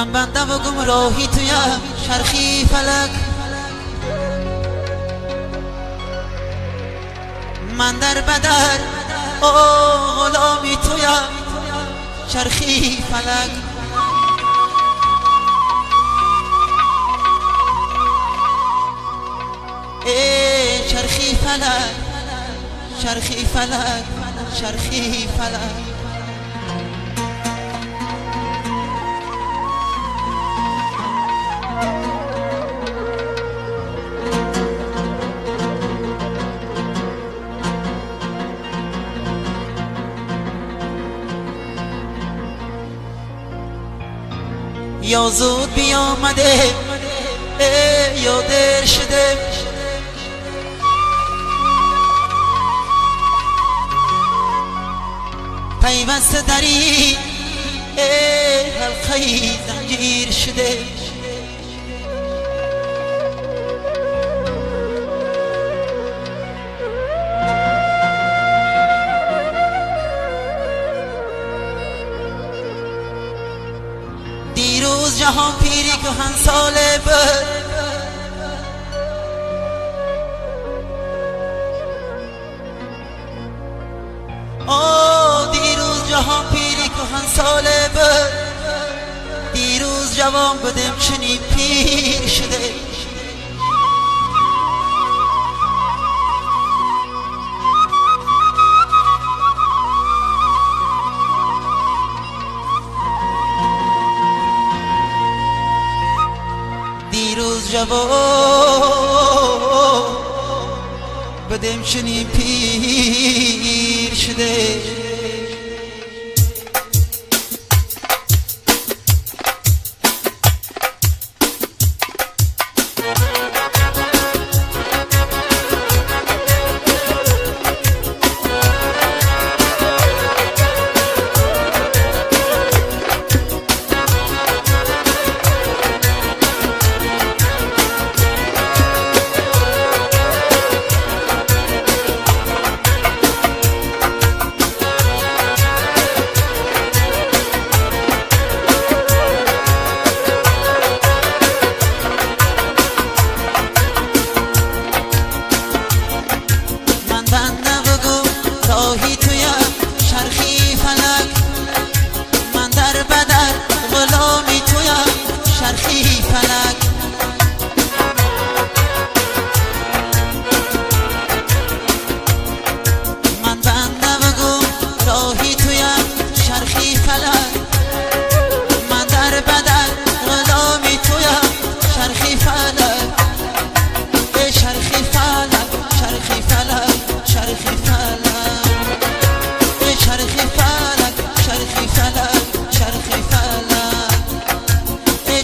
من بنده و گمراهی توی چرخی فلک، من در بدر غلامی توی چرخی فلک. ای چرخی فلک، چرخی فلک، چرخی فلک. یا زود بیامده یا دیر شده، پیوسته دری حلقه زنجیر شده. دیروز جهان پیری کهن ساله بود، دیروز جهان پیری کهن ساله بود، دیروز جوان بودم چنین پیر شده. دیروز جوان بدم چنین پیر شده.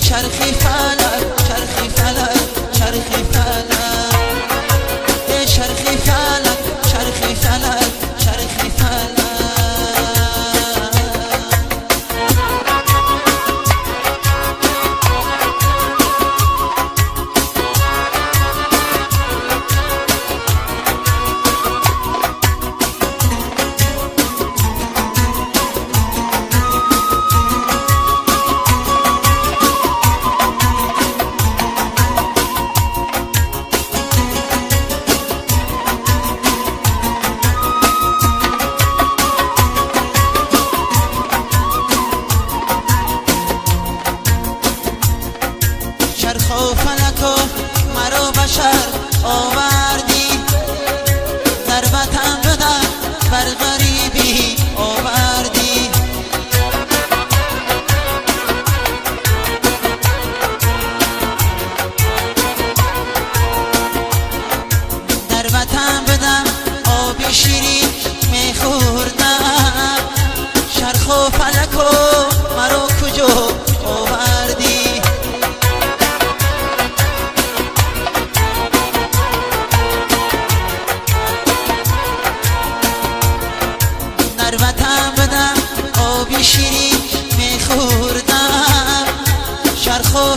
چرخی فلک، چرخی فلک، چرخی فلک، چرخی فلک، چرخی فلک، چرخی فلک. چرخ و فلک و مرا بشر آوردی، در وطن بدن بر غریبی آوردی. در وطن بدن آب شیرین میخوردم، چرخ و فلک و مرا کجا آوردی. در وطن بدم آبی شیرین میخوردم، چرخ و